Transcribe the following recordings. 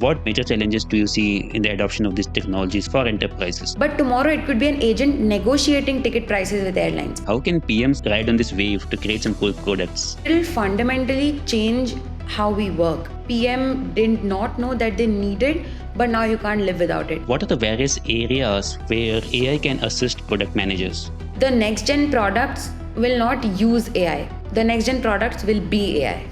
What major challenges do you see in the adoption of these technologies for enterprises? But tomorrow it could be an agent negotiating ticket prices with airlines. How can PMs ride on this wave to create some cool products? It will fundamentally change how we work. PM did not know that they needed, but now you can't live without it. What are the various areas where AI can assist product managers? The next gen products will not use AI. The next gen products will be AI.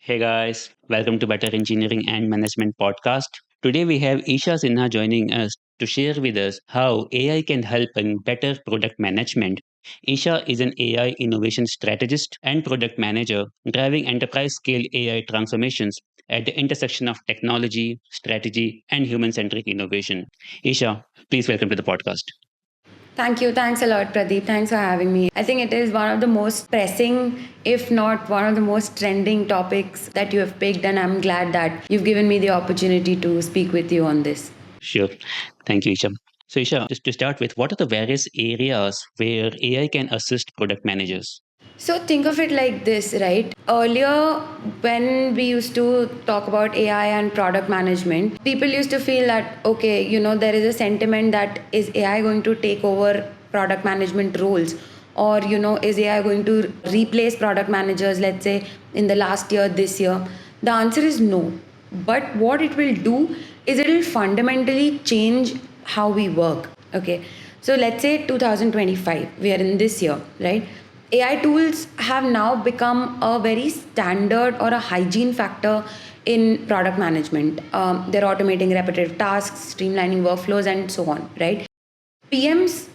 Hey guys, welcome to Better Engineering and Management podcast. Today we have Isha Sinha joining us to share with us how AI can help in better product management. Isha is an AI innovation strategist and product manager driving enterprise scale AI transformations at the intersection of technology, strategy, and human centric innovation. Isha, please welcome to the podcast. Thank you. Thanks a lot, Pradeep. Thanks for having me. I think it is one of the most pressing, if not one of the most trending topics that you have picked, and I'm glad that you've given me the opportunity to speak with you on this. Sure. Thank you, Isha. So, Isha, just to start with, what are the various areas where AI can assist product managers? So think of it like this, right? Earlier, when we used to talk about AI and product management, people used to feel that, okay, there is a sentiment that is AI going to take over product management roles? Or, is AI going to replace product managers, let's say, in the last year, this year? The answer is no. But what it will do is it will fundamentally change how we work. Okay. So let's say 2025, we are in this year, right? AI tools have now become a very standard or a hygiene factor in product management. They're automating repetitive tasks, streamlining workflows, and so on, right? PMs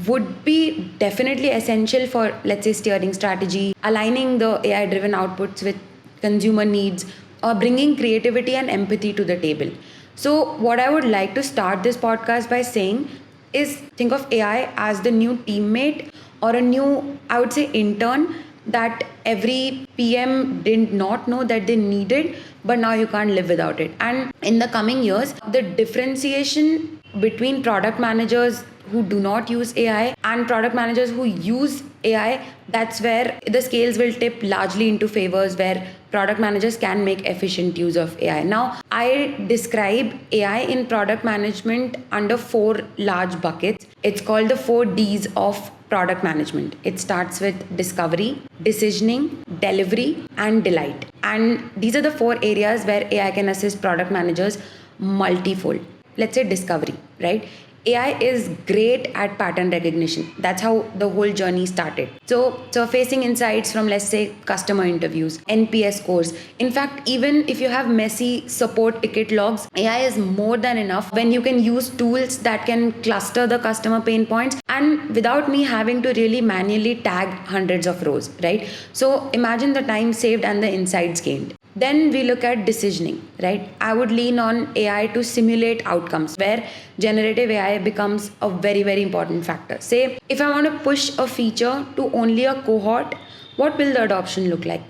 would be definitely essential for, let's say, steering strategy, aligning the AI driven outputs with consumer needs, or bringing creativity and empathy to the table. So, what I would like to start this podcast by saying is think of AI as the new teammate or a new, I would say, intern that every PM did not know that they needed, but now you can't live without it. And in the coming years, the differentiation between product managers who do not use AI and product managers who use AI, that's where the scales will tip largely into favors where product managers can make efficient use of AI. Now, I describe AI in product management under 4 large buckets. It's called the 4 Ds of product management. It starts with discovery, decisioning, delivery, and delight. And these are the 4 areas where AI can assist product managers multifold. Let's say discovery, right? AI is great at pattern recognition. That's how the whole journey started. So surfacing insights from, let's say, customer interviews, NPS scores. In fact, even if you have messy support ticket logs, AI is more than enough when you can use tools that can cluster the customer pain points and without me having to really manually tag hundreds of rows, right? So imagine the time saved and the insights gained. Then we look at decisioning, right? I would lean on AI to simulate outcomes where generative AI becomes a very, very important factor. Say, if I want to push a feature to only a cohort, what will the adoption look like?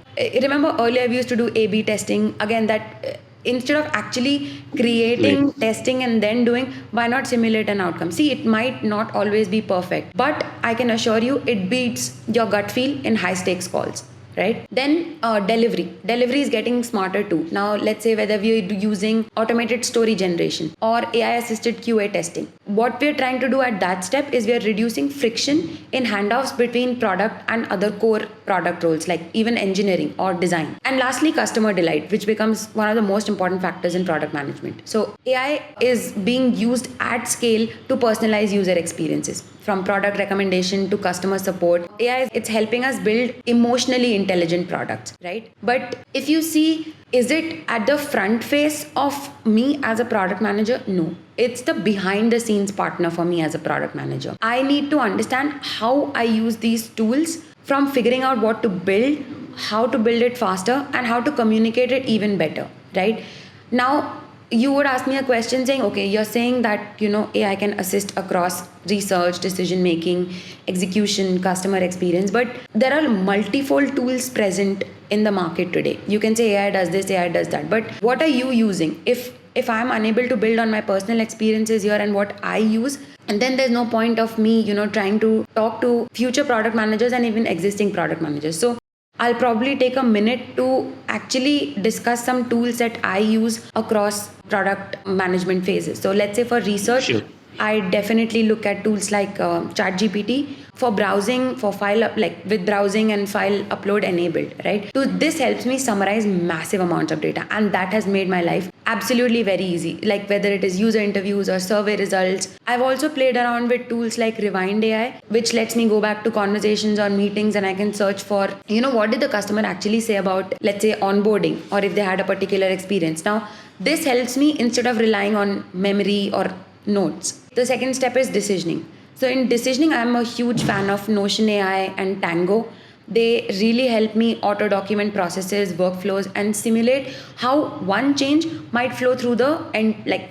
Remember earlier we used to do A/B testing. Again, that instead of actually creating, testing, and then doing, why not simulate an outcome? See, it might not always be perfect, but I can assure you it beats your gut feel in high stakes calls. Right? Then delivery is getting smarter too. Now let's say whether we're using automated story generation or AI assisted QA testing, what we're trying to do at that step is we're reducing friction in handoffs between product and other core product roles like even engineering or design. And lastly, customer delight, which becomes one of the most important factors in product management. So AI is being used at scale to personalize user experiences, from product recommendation to customer support. AI, it's helping us build emotionally intelligent products, right? But if you see, is it at the front face of me as a product manager? No. It's the behind the scenes partner for me as a product manager. I need to understand how I use these tools, from figuring out what to build, how to build it faster, and how to communicate it even better, right? Now, you would ask me a question saying, okay, you're saying that, AI can assist across research, decision making, execution, customer experience, but there are multifold tools present in the market today. You can say AI does this, AI does that, but what are you using? If I'm unable to build on my personal experiences here and what I use, And then there's no point of me, trying to talk to future product managers and even existing product managers. So I'll probably take a minute to actually discuss some tools that I use across product management phases. So let's say for research, Sure. I definitely look at tools like ChatGPT for browsing, for file up, like with browsing and file upload enabled, right? So this helps me summarize massive amounts of data, and that has made my life absolutely very easy. Like whether it is user interviews or survey results. I've also played around with tools like Rewind AI, which lets me go back to conversations or meetings, and I can search for, what did the customer actually say about, let's say, onboarding, or if they had a particular experience. Now, this helps me instead of relying on memory or notes. The second step is decisioning. So in decisioning, I'm a huge fan of Notion AI and Tango. They really help me auto document processes, workflows, and simulate how one change might flow through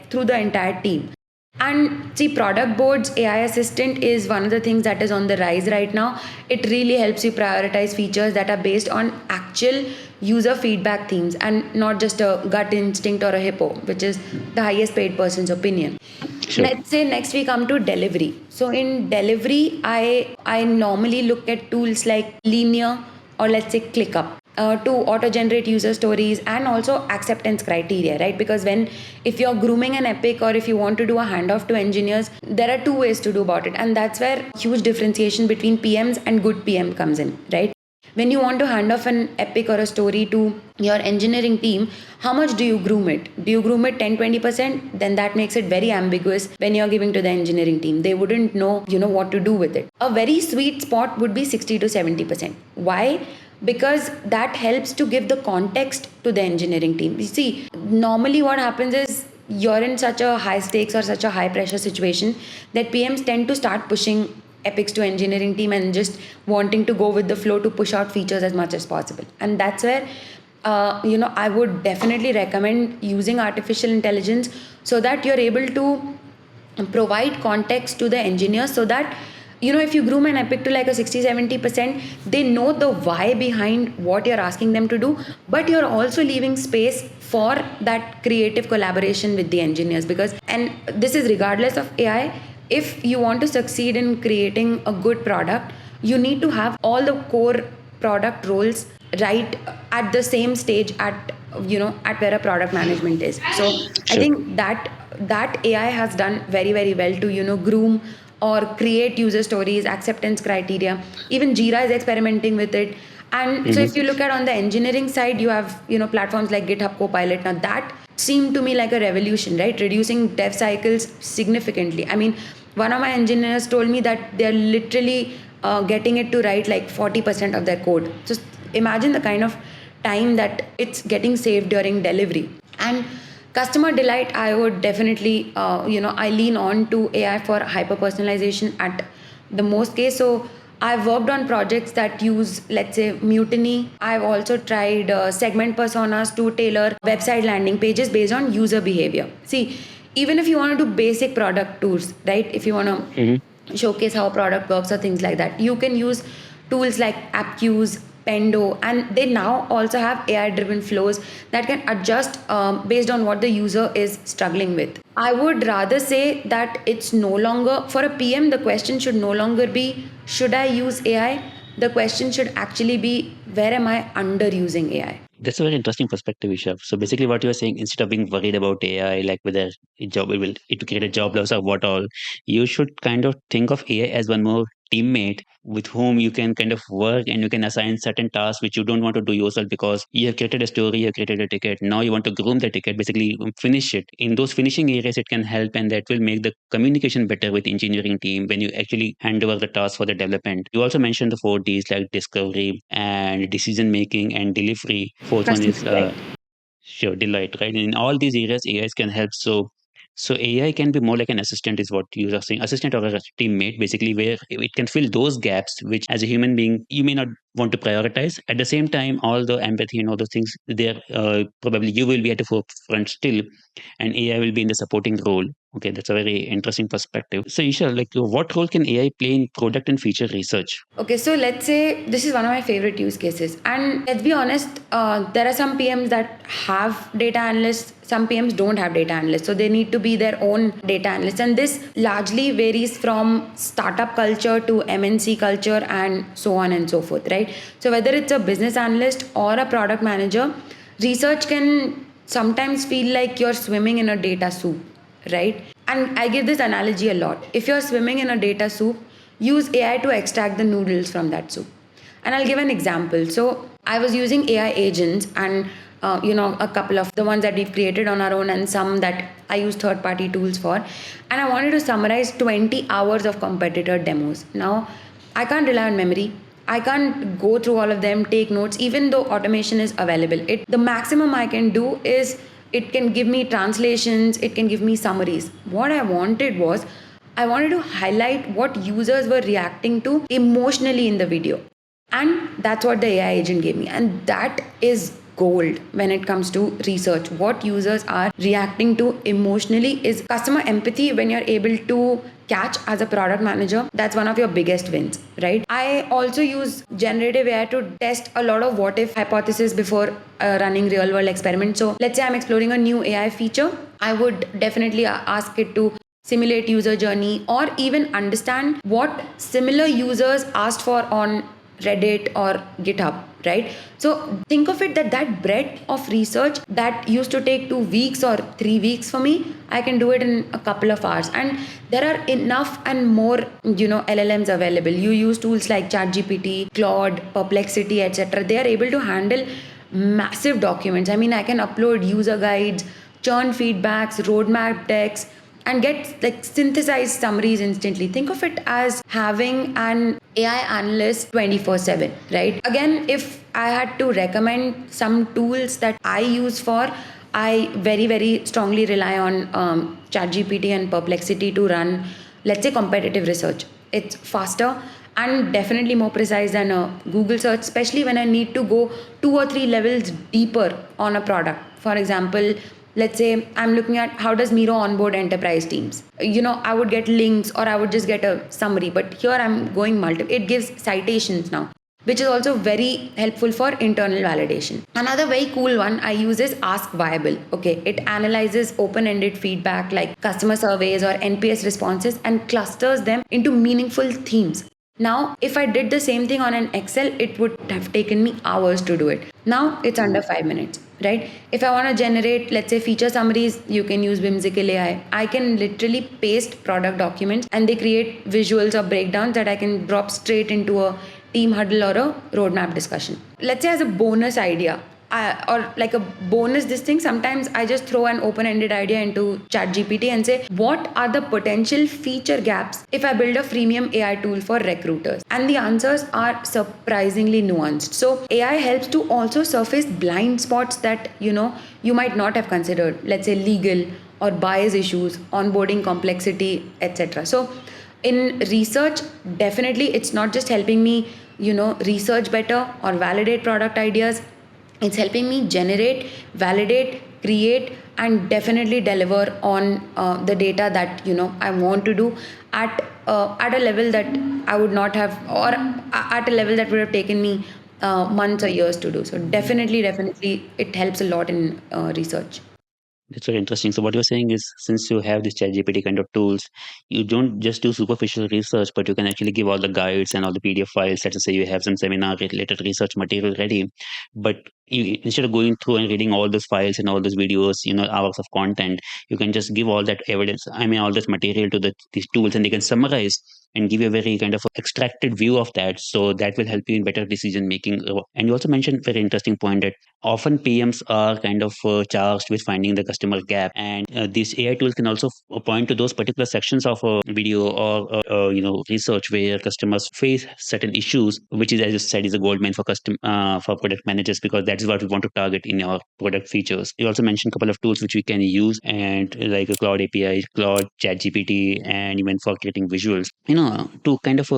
through the entire team. And see, product boards AI assistant is one of the things that is on the rise right now. It really helps you prioritize features that are based on actual user feedback themes and not just a gut instinct or a hippo, which is the highest paid person's opinion. Sure. Let's say next we come to delivery. So in delivery, I normally look at tools like Linear or let's say ClickUp to auto generate user stories and also acceptance criteria, right? Because if you're grooming an epic or if you want to do a handoff to engineers, there are two ways to do about it, and that's where huge differentiation between PMs and good PM comes in, right? When you want to hand off an epic or a story to your engineering team, how much do you groom it? Do you groom it 10-20%? Then that makes it very ambiguous when you're giving to the engineering team. They wouldn't know, what to do with it. A very sweet spot would be 60 to 70%. Why? Because that helps to give the context to the engineering team. You see, normally what happens is you're in such a high stakes or such a high pressure situation that PMs tend to start pushing epics to engineering team and just wanting to go with the flow to push out features as much as possible. And that's where I would definitely recommend using artificial intelligence so that you're able to provide context to the engineers, so that if you groom an epic to like a 60-70%, they know the why behind what you're asking them to do, but you're also leaving space for that creative collaboration with the engineers. Because, and this is regardless of AI, if you want to succeed in creating a good product, you need to have all the core product roles right at the same stage at where a product management is. So I Sure. think that AI has done very, very well to groom or create user stories, acceptance criteria. Even Jira is experimenting with it. And so if you Hmm. look at on the engineering side, you have platforms like GitHub Copilot. Now that seemed to me like a revolution, right? Reducing dev cycles significantly. I mean, one of my engineers told me that they're literally getting it to write like 40% of their code. Just imagine the kind of time that it's getting saved during delivery. And customer delight, I would definitely, I lean on to AI for hyper personalization at the most case. So I've worked on projects that use, let's say, Mutiny. I've also tried segment personas to tailor website landing pages based on user behavior. See, even if you want to do basic product tours, right? If you want Hmm. to showcase how a product works or things like that, you can use tools like AppQs, Pendo, and they now also have AI driven flows that can adjust based on what the user is struggling with. I would rather say that it's no longer, for a PM, the question should no longer be, should I use AI? The question should actually be, where am I underusing AI? That's a very interesting perspective, Isha. So basically, what you are saying, instead of being worried about AI, like whether it will create a job loss or what all, you should kind of think of AI as one more teammate with whom you can kind of work, and you can assign certain tasks which you don't want to do yourself because you have created a story, you have created a ticket. Now you want to groom the ticket, basically finish it. In those finishing areas, it can help, and that will make the communication better with engineering team when you actually hand over the task for the development. You also mentioned the 4Ds like discovery and decision making and delivery. Fourth one Customer is delight. sure, delight, right? In all these areas, AIs can help. So AI can be more like an assistant, is what you are saying, assistant or a teammate, basically, where it can fill those gaps which, as a human being, you may not want to prioritize. At the same time, all the empathy and all those things, there probably you will be at the forefront still, and AI will be in the supporting role. Okay, that's a very interesting perspective. So, Isha, like, what role can AI play in product and feature research? Okay, so let's say this is one of my favorite use cases. And let's be honest, there are some PMs that have data analysts, some PMs don't have data analysts. So they need to be their own data analysts. And this largely varies from startup culture to MNC culture and so on and so forth, right? So whether it's a business analyst or a product manager, research can sometimes feel like you're swimming in a data soup, right? And I give this analogy a lot. If you're swimming in a data soup, use AI to extract the noodles from that soup. And I'll give an example. So I was using AI agents and a couple of the ones that we've created on our own and some that I use third party tools for. And I wanted to summarize 20 hours of competitor demos. Now, I can't rely on memory. I can't go through all of them, take notes, even though automation is available. The maximum I can do is it can give me translations, it can give me summaries. What I wanted was I wanted to highlight what users were reacting to emotionally in the video. And that's what the AI agent gave me. And that is gold when it comes to research. What users are reacting to emotionally is customer empathy. When you're able to catch as a product manager, that's one of your biggest wins, right? I also use generative AI to test a lot of what if hypotheses before running real world experiments. So let's say I'm exploring a new AI feature, I would definitely ask it to simulate user journey or even understand what similar users asked for on Reddit or GitHub, right? So think of it that breadth of research that used to take 2 weeks or 3 weeks for me, I can do it in a couple of hours. And there are enough and more, LLMs available. You use tools like ChatGPT, Claude, Perplexity, etc. They are able to handle massive documents. I mean, I can upload user guides, churn feedbacks, roadmap decks, and get like synthesized summaries instantly. Think of it as having an AI analyst 24/7, right? Again, if I had to recommend some tools that I use for, I very, very strongly rely on ChatGPT and Perplexity to run, let's say, competitive research. It's faster and definitely more precise than a Google search, especially when I need to go 2 or 3 levels deeper on a product. For example, let's say I'm looking at how does Miro onboard enterprise teams. I would get links or I would just get a summary, but here I'm going multiple. It gives citations now, which is also very helpful for internal validation. Another very cool one I use is Ask Viable. Okay, it analyzes open-ended feedback like customer surveys or NPS responses and clusters them into meaningful themes. Now, if I did the same thing on an Excel, it would have taken me hours to do it. Now it's under 5 minutes, right? If I want to generate, let's say, feature summaries, you can use Whimsical AI. I can literally paste product documents and they create visuals or breakdowns that I can drop straight into a team huddle or a roadmap discussion. Let's say as a bonus idea, or like a bonus this thing, sometimes I just throw an open-ended idea into ChatGPT and say what are the potential feature gaps if I build a freemium AI tool for recruiters, and the answers are surprisingly nuanced. So AI helps to also surface blind spots that you might not have considered, let's say legal or bias issues, onboarding complexity, etc. So in research, definitely it's not just helping me research better or validate product ideas. It's helping me generate, validate, create, and definitely deliver on the data that I want to do at a level that I would not have, or at a level that would have taken me months or years to do. So definitely, it helps a lot in research. That's very interesting. So what you're saying is, since you have this ChatGPT kind of tools, you don't just do superficial research, but you can actually give all the guides and all the PDF files. Let's say you have some seminar related research material ready, but instead of going through and reading all those files and all those videos, hours of content, you can just give all that evidence. I mean, all this material to these tools, and they can summarize and give you a very kind of extracted view of that. So that will help you in better decision making. And you also mentioned very interesting point that often PMs are kind of charged with finding the customer gap, and these AI tools can also point to those particular sections of a video or research where customers face certain issues, which is, as you said, is a gold mine for for product managers, because that is what we want to target in our product features. You also mentioned a couple of tools which we can use, and like a Cloud API, Cloud, ChatGPT, and even for creating visuals. To kind of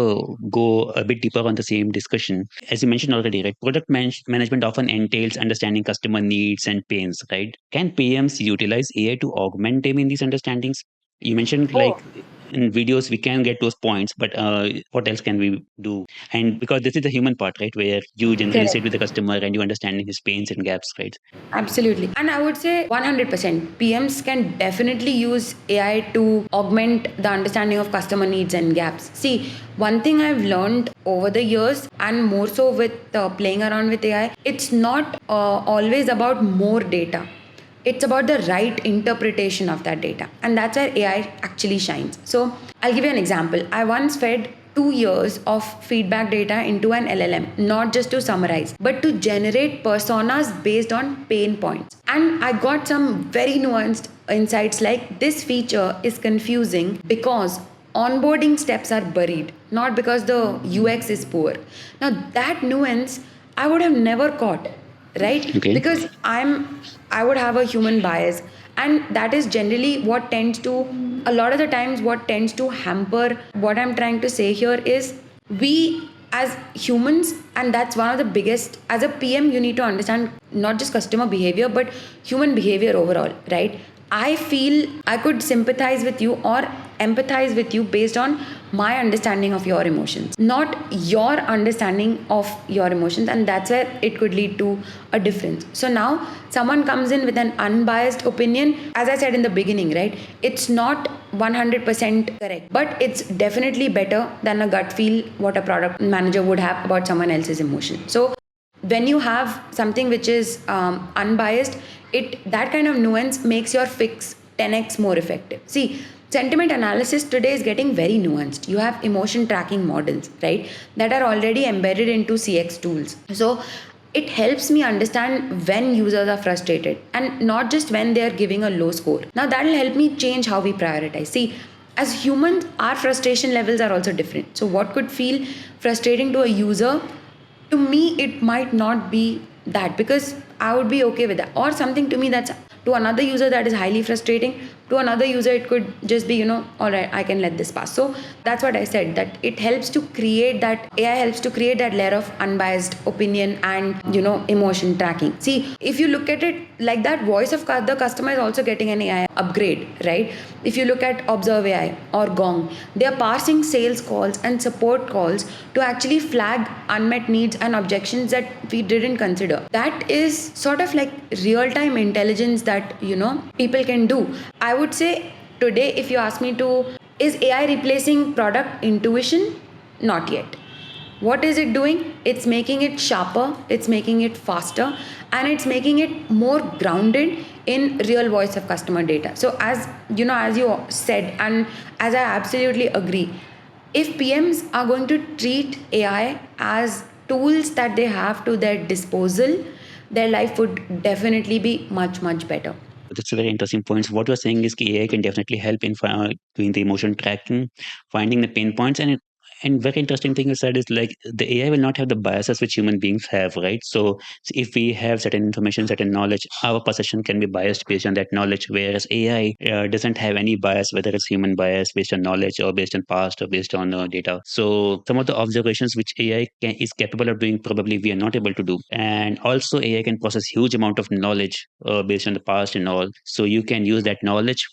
go a bit deeper on the same discussion, as you mentioned already, right? Product management often entails understanding customer needs and pains, right? Can PMs utilize AI to augment them in these understandings? You mentioned Oh, like in videos we can get those points, but what else can we do? And because this is the human part, right, where you generally sit correct. with the customer and you understand his pains and gaps, right? Absolutely. And I would say 100% PMs can definitely use AI to augment the understanding of customer needs and gaps. See, one thing I've learned over the years, and more so with playing around with AI, it's not always about more data. It's about the right interpretation of that data. And that's where AI actually shines. So I'll give you an example. I once fed 2 years of feedback data into an LLM, not just to summarize, but to generate personas based on pain points. And I got some very nuanced insights like this feature is confusing because onboarding steps are buried, not because the UX is poor. Now, that nuance I would have never caught, right? Okay. Because I would have a human bias, and that is generally what tends to, a lot of the times, what tends to hamper what I'm trying to say here is we as humans, and that's one of the biggest, as a PM you need to understand not just customer behavior but human behavior overall, right? I feel I could sympathize with you or empathize with you based on my understanding of your emotions, not your understanding of your emotions, and that's where it could lead to a difference. So now someone comes in with an unbiased opinion, as I said in the beginning, right? It's not 100% correct, but it's definitely better than a gut feel what a product manager would have about someone else's emotion. So when you have something which is unbiased, it that kind of nuance makes your fix 10x more effective. See, sentiment analysis today is getting very nuanced. You have emotion tracking models, right, that are already embedded into CX tools. So it helps me understand when users are frustrated and not just when they are giving a low score. Now that will help me change how we prioritize. See, as humans, our frustration levels are also different. So what could feel frustrating to a user, to me it might not be that, because I would be okay with that, or something to me that's, to another user that is highly frustrating, to another user it could just be, all right, I can let this pass. So that's what I said, that it helps to create that, AI helps to create that layer of unbiased opinion and emotion tracking. See, if you look at it like that, voice of the customer is also getting an AI upgrade, right? If you look at Observe AI or Gong, they are parsing sales calls and support calls to actually flag unmet needs and objections that we didn't consider. That is sort of like real time intelligence that people can do. I would say today, if you ask me to, is AI replacing product intuition? Not yet. What is it doing? It's making it sharper, it's making it faster, and it's making it more grounded in real voice of customer data. So as you said, and as I absolutely agree, if PMs are going to treat AI as tools that they have to their disposal, their life would definitely be much, much better. That's a very interesting point. So what you're saying is AI can definitely help in doing the emotion tracking, finding the pain points, and very interesting thing you said is like the AI will not have the biases which human beings have, right? So if we have certain information, certain knowledge, our perception can be biased based on that knowledge, whereas AI doesn't have any bias, whether it's human bias based on knowledge or based on past or based on data. So some of the observations which is capable of doing, probably we are not able to do. And also AI can process huge amount of knowledge based on the past and all. So you can use that knowledge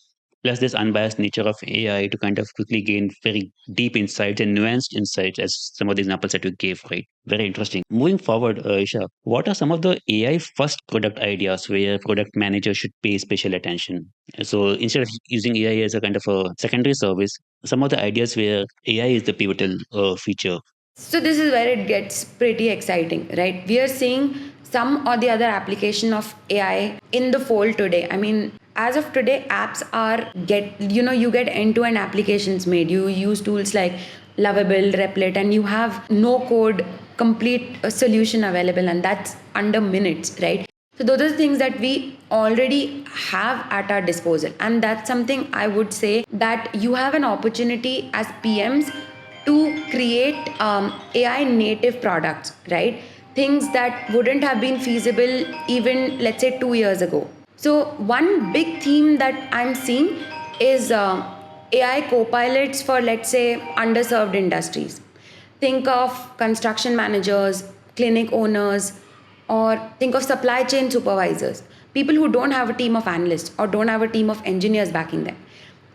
plus this unbiased nature of AI to kind of quickly gain very deep insights and nuanced insights, as some of the examples that you gave, right? Very interesting. Moving forward, Isha, what are some of the AI first product ideas where product managers should pay special attention? So instead of using AI as a kind of a secondary service, some of the ideas where AI is the pivotal feature. So this is where it gets pretty exciting, right? We are seeing some or the other application of AI in the fold today. I mean, as of today, apps are you get end-to-end applications made. You use tools like Lovable, Replit, and you have no code complete solution available, and that's under minutes, right? So those are the things that we already have at our disposal, and that's something I would say that you have an opportunity as PMs to create AI native products, right? Things that wouldn't have been feasible even, let's say, 2 years ago. So, one big theme that I'm seeing is AI co pilots for, let's say, underserved industries. Think of construction managers, clinic owners, or think of supply chain supervisors, people who don't have a team of analysts or don't have a team of engineers backing them.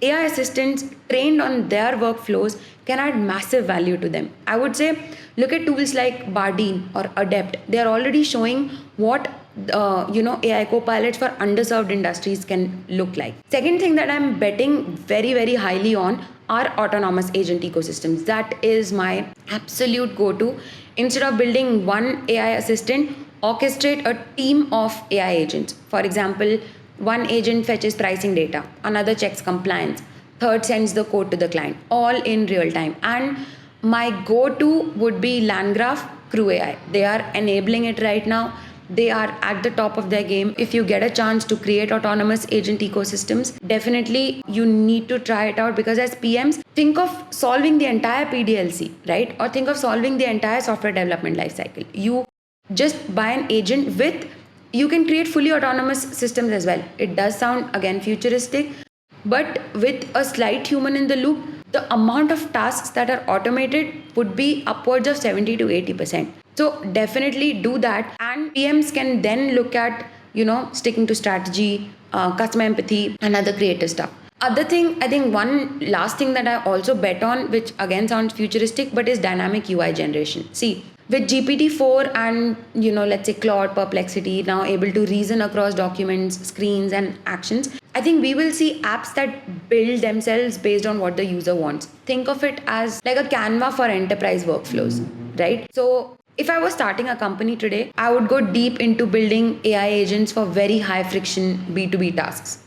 AI assistants trained on their workflows can add massive value to them. I would say look at tools like Bardeen or Adept. They are already showing what AI co-pilots for underserved industries can look like. Second thing that I'm betting very very highly on are autonomous agent ecosystems. That is my absolute go-to. Instead of building one AI assistant, orchestrate a team of AI agents. For example, one agent fetches pricing data, another checks compliance, third sends the code to the client, all in real time. And my go to would be Landgraph Crew AI. They are enabling it right now. They are at the top of their game. If you get a chance to create autonomous agent ecosystems, definitely you need to try it out, because as PMs, think of solving the entire PDLC, right? Or think of solving the entire software development lifecycle. You just buy an agent with, you can create fully autonomous systems as well. It does sound again futuristic, but with a slight human in the loop, the amount of tasks that are automated would be upwards of 70 to 80%. So definitely do that, and PMs can then look at sticking to strategy, customer empathy, and other creative stuff. Other thing, I think one last thing that I also bet on, which again sounds futuristic, but is dynamic UI generation. See, with GPT-4 and let's say Claude, Perplexity now able to reason across documents, screens, and actions, I think we will see apps that build themselves based on what the user wants. Think of it as like a Canva for enterprise workflows, right? So if I was starting a company today, I would go deep into building AI agents for very high friction B2B tasks,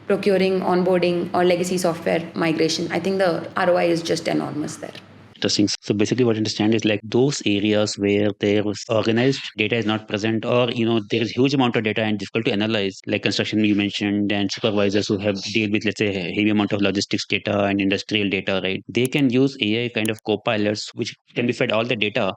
procuring, onboarding, or legacy software migration. I think the ROI is just enormous there. Interesting. So basically what I understand is like those areas where there is organized data is not present, or there is huge amount of data and difficult to analyze, like construction you mentioned, and supervisors who have deal with, let's say, a heavy amount of logistics data and industrial data, right? They can use AI kind of co-pilots which can be fed all the data,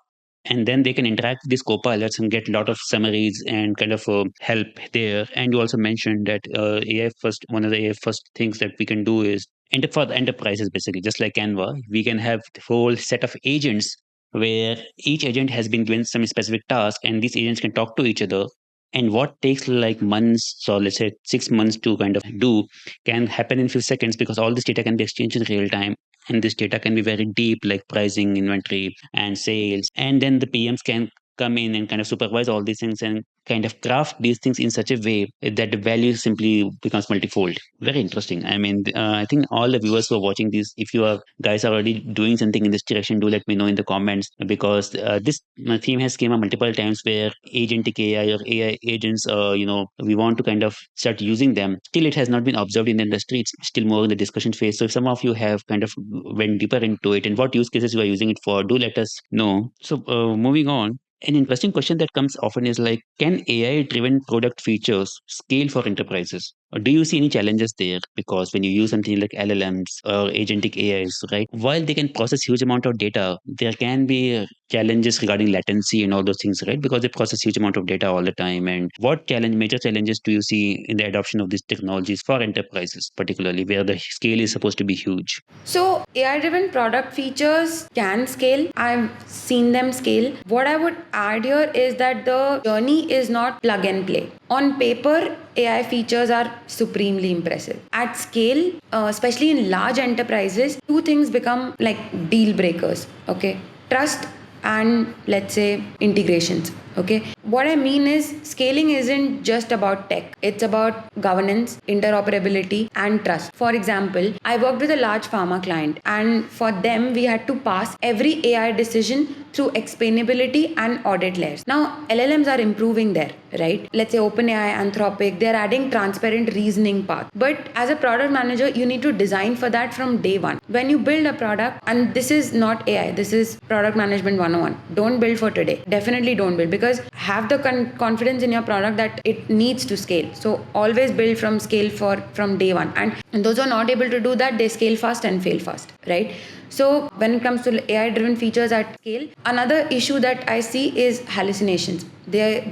and then they can interact with these co-pilots and get a lot of summaries and kind of help there. And you also mentioned that AI first, one of the AI first things that we can do is for the enterprises, basically just like Canva, we can have the whole set of agents where each agent has been given some specific task, and these agents can talk to each other. And what takes like months, or let's say 6 months to kind of do, can happen in few seconds, because all this data can be exchanged in real time. And this data can be very deep, like pricing, inventory, and sales. And then the PMs can come in and kind of supervise all these things and kind of craft these things in such a way that the value simply becomes multifold. Very interesting. I mean, I think all the viewers who are watching this, if you are guys are already doing something in this direction, do let me know in the comments, because this theme has came up multiple times where agentic AI or AI agents, we want to kind of start using them. Still, it has not been observed in the industry. It's still more in the discussion phase. So if some of you have kind of went deeper into it and what use cases you are using it for, do let us know. So moving on, an interesting question that comes often is like, can AI driven product features scale for enterprises? Or do you see any challenges there? Because when you use something like LLMs or agentic AIs, right, while they can process huge amount of data, there can be challenges regarding latency and all those things, right? Because they process huge amount of data all the time. And what major challenges do you see in the adoption of these technologies for enterprises, particularly where the scale is supposed to be huge? So AI driven product features can scale. I've seen them scale. What I would add here is that the journey is not plug and play. On paper, AI features are supremely impressive. At scale, especially in large enterprises, two things become like deal breakers. Okay, trust and let's say integrations. Okay, what I mean is scaling isn't just about tech, it's about governance, interoperability, and trust. For example, I worked with a large pharma client, and for them, we had to pass every AI decision through explainability and audit layers. Now, LLMs are improving there, right? Let's say OpenAI, Anthropic, they're adding transparent reasoning path. But as a product manager, you need to design for that from day one. When you build a product, and this is not AI, this is product management 101. Don't build for today. Definitely don't build, because have the confidence in your product that it needs to scale. So always build from scale from day one. And those who are not able to do that, they scale fast and fail fast, right? So when it comes to AI driven features at scale, another issue that I see is hallucinations. They're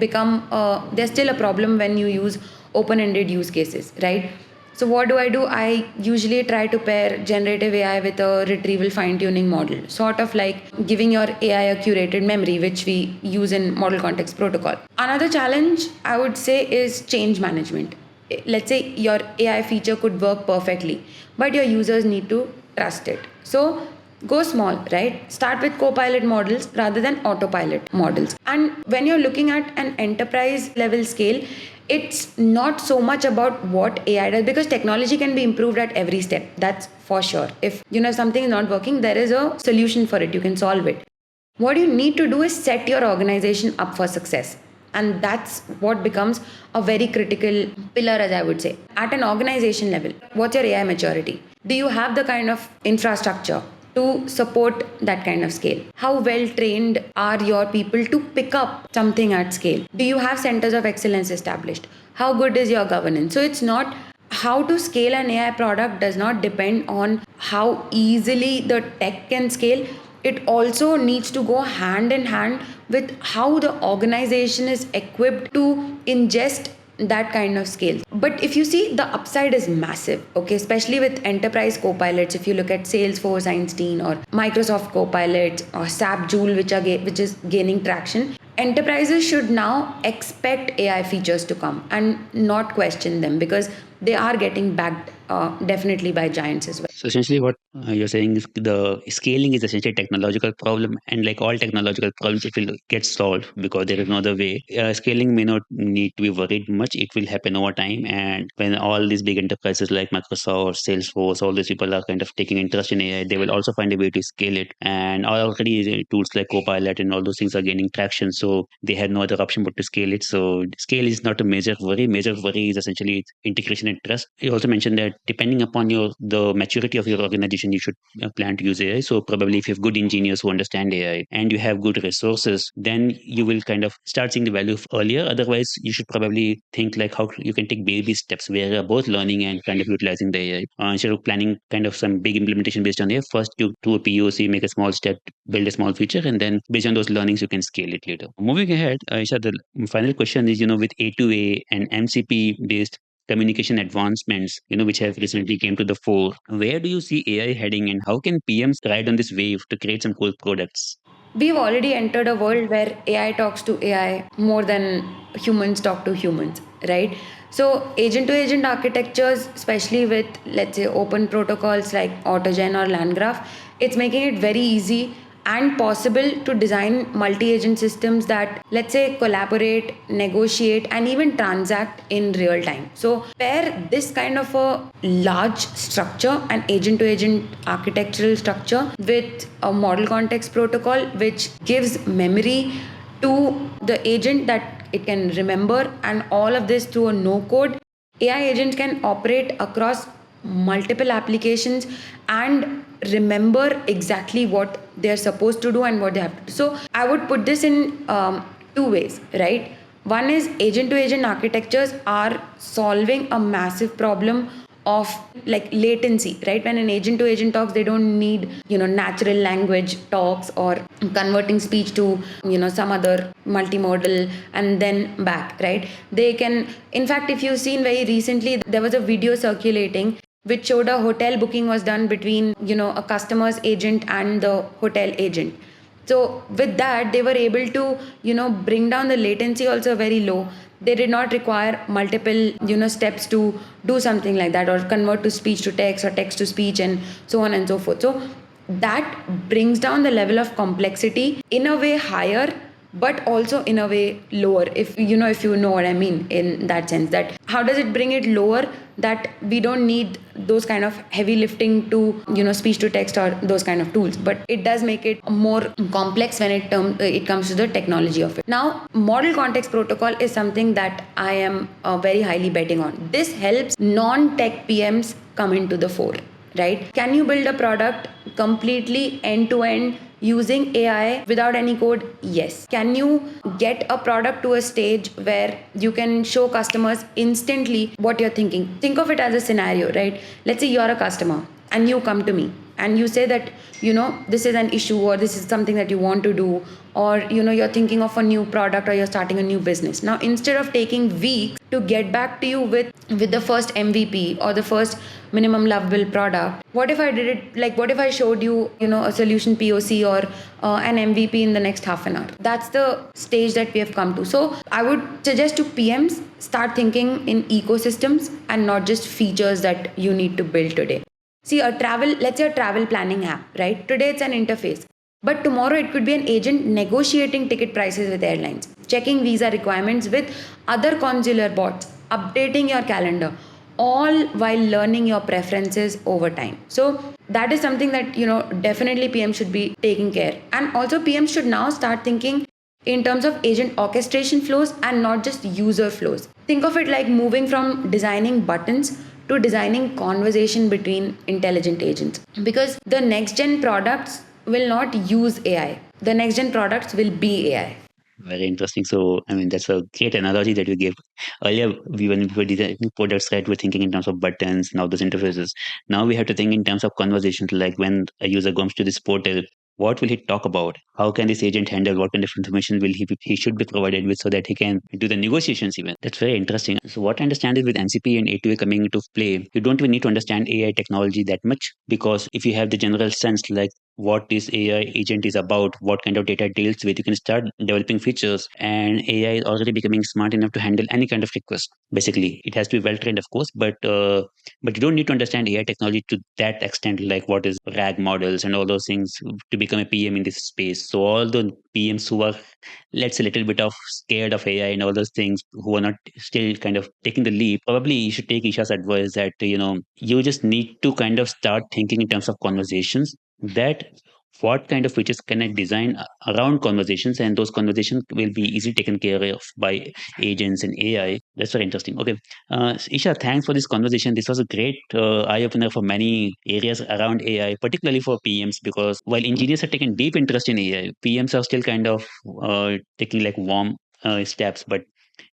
still a problem when you use open-ended use cases, right? So what do? I usually try to pair generative AI with a retrieval fine-tuning model, sort of like giving your AI a curated memory, which we use in model context protocol. Another challenge I would say is change management. let's say your AI feature could work perfectly, but your users need to trust it. So go small, right? Start with copilot models rather than autopilot models. And when you're looking at an enterprise level scale, it's not so much about what AI does, because technology can be improved at every step. That's for sure. If something is not working, there is a solution for it. You can solve it. What you need to do is set your organization up for success. And that's what becomes a very critical pillar, as I would say. At an organization level, what's your AI maturity? Do you have the kind of infrastructure to support that kind of scale? How well trained are your people to pick up something at scale? Do you have centers of excellence established? How good is your governance? So it's not how to scale an AI product does not depend on how easily the tech can scale. It also needs to go hand in hand with how the organization is equipped to ingest that kind of scale. But if you see, the upside is massive, okay, especially with enterprise copilots. If you look at Salesforce Einstein or Microsoft Copilot or SAP Joule, which is gaining traction, enterprises should now expect AI features to come and not question them, because they are getting backed definitely by giants as well. So essentially, what you're saying is the scaling is essentially a technological problem, and like all technological problems, it will get solved because there is no other way. Scaling may not need to be worried much; it will happen over time. And when all these big enterprises like Microsoft, Salesforce, all these people are kind of taking interest in AI, they will also find a way to scale it. And already tools like Copilot and all those things are gaining traction, so they had no other option but to scale it. So scale is not a major worry. Major worry is essentially integration and trust. You also mentioned that depending upon the maturity of your organization, you should plan to use AI. So probably if you have good engineers who understand AI and you have good resources, then you will kind of start seeing the value earlier. Otherwise, you should probably think like how you can take baby steps where you're both learning and kind of utilizing the AI. Instead of planning kind of some big implementation based on AI, first you do a POC, make a small step, build a small feature, and then based on those learnings, you can scale it later. Moving ahead, Isha, the final question is, with A2A and MCP based communication advancements, which have recently came to the fore, where do you see AI heading, and how can PMs ride on this wave to create some cool products? We've already entered a world where AI talks to AI more than humans talk to humans, right? So, agent to agent architectures, especially with, let's say, open protocols like AutoGen or LandGraph, it's making it very easy and possible to design multi-agent systems that, let's say, collaborate, negotiate, and even transact in real time. So pair this kind of a large structure, an agent-to-agent architectural structure, with a model context protocol which gives memory to the agent that it can remember, and all of this through a no code. AI agents can operate across multiple applications and remember exactly what they're supposed to do and what they have to do. So I would put this in two ways, right? One is agent to agent architectures are solving a massive problem of like latency, right? When an agent to agent talks, they don't need natural language talks or converting speech to some other multimodal and then back, right? They can, in fact, if you've seen very recently, there was a video circulating which showed a hotel booking was done between a customer's agent and the hotel agent. So with that, they were able to bring down the latency also very low. They did not require multiple steps to do something like that, or convert to speech to text or text to speech and so on and so forth. So that brings down the level of complexity in a way higher, but also in a way lower, if you know what I mean, in that sense. That how does it bring it lower? That we don't need those kind of heavy lifting to speech to text or those kind of tools, but it does make it more complex when it comes to the technology of it. Now, model context protocol is something that I am very highly betting on. This helps non-tech PMs come into the fore, right? Can you build a product completely end to end using AI without any code? Yes. Can you get a product to a stage where you can show customers instantly what you're thinking? Think of it as a scenario, right? Let's say you're a customer and you come to me and you say that, this is an issue, or this is something that you want to do, or you're thinking of a new product, or you're starting a new business. Now, instead of taking weeks to get back to you with the first MVP or the first minimum lovable product, what if I did it like, what if I showed you, a solution POC or an MVP in the next half an hour? That's the stage that we have come to. So I would suggest to PMs, start thinking in ecosystems and not just features that you need to build today. See, let's say a travel planning app, right? Today it's an interface. But tomorrow it could be an agent negotiating ticket prices with airlines, checking visa requirements with other consular bots, updating your calendar, all while learning your preferences over time. So that is something that, definitely PM should be taking care. And also PM should now start thinking in terms of agent orchestration flows and not just user flows. Think of it like moving from designing buttons to designing conversation between intelligent agents. Because the next gen products will not use AI. The next gen products will be AI. Very interesting. So, I mean, that's a great analogy that you gave. Earlier, when we were designing products, right, we're thinking in terms of buttons, now those interfaces. Now we have to think in terms of conversations, like when a user comes to this portal, what will he talk about? How can this agent handle? What kind of information will he should be provided with so that he can do the negotiations even? That's very interesting. So what I understand is with MCP and A2A coming into play, you don't even need to understand AI technology that much, because if you have the general sense like what this AI agent is about, what kind of data it deals with, you can start developing features. And AI is already becoming smart enough to handle any kind of request. Basically, it has to be well trained, of course, but you don't need to understand AI technology to that extent, like what is RAG models and all those things to become a PM in this space. So all the PMs who are, let's say, a little bit of scared of AI and all those things, who are not still kind of taking the leap, probably you should take Isha's advice that you just need to kind of start thinking in terms of conversations, that what kind of features can I design around conversations, and those conversations will be easily taken care of by agents and AI. That's very interesting. Okay, Isha, thanks for this conversation. This was a great eye opener for many areas around AI, particularly for PMs, because while engineers have taken deep interest in AI, PMs are still kind of taking like warm steps, but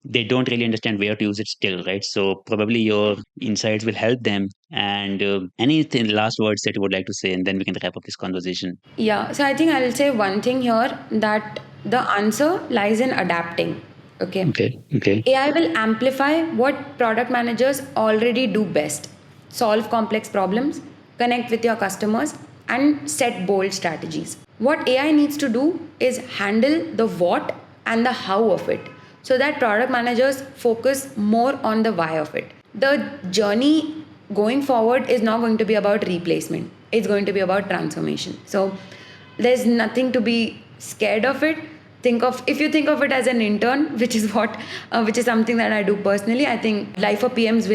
they don't really understand where to use it still, right? So probably your insights will help them. And anything last words that you would like to say, and then we can wrap up this conversation. Yeah, so I think I'll say one thing here, that the answer lies in adapting. Okay. Okay. Okay. AI will amplify what product managers already do best: solve complex problems, connect with your customers, and set bold strategies. What AI needs to do is handle the what and the how of it, so that product managers focus more on the why of it. The journey going forward is not going to be about replacement, it's going to be about transformation. So there's nothing to be scared of it. If you think of it as an intern, which is something that I do personally, I think life for PMs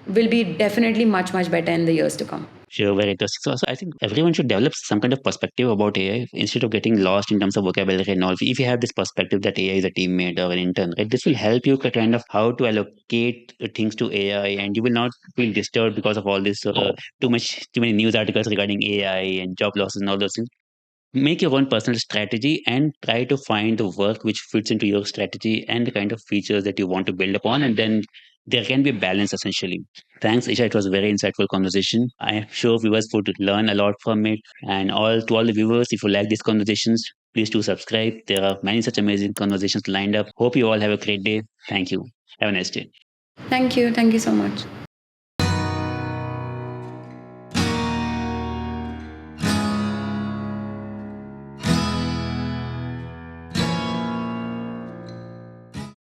will be definitely much better in the years to come. Sure, very interesting. So I think everyone should develop some kind of perspective about AI instead of getting lost in terms of vocabulary and all. If you have this perspective that AI is a teammate or an intern, right, this will help you kind of how to allocate things to AI, and you will not feel disturbed because of all this too many news articles regarding AI and job losses and all those things. Make your own personal strategy and try to find the work which fits into your strategy and the kind of features that you want to build upon, and then there can be a balance essentially. Thanks, Isha. It was a very insightful conversation. I am sure viewers would learn a lot from it. And all the viewers, if you like these conversations, please do subscribe. There are many such amazing conversations lined up. Hope you all have a great day. Thank you. Have a nice day. Thank you so much.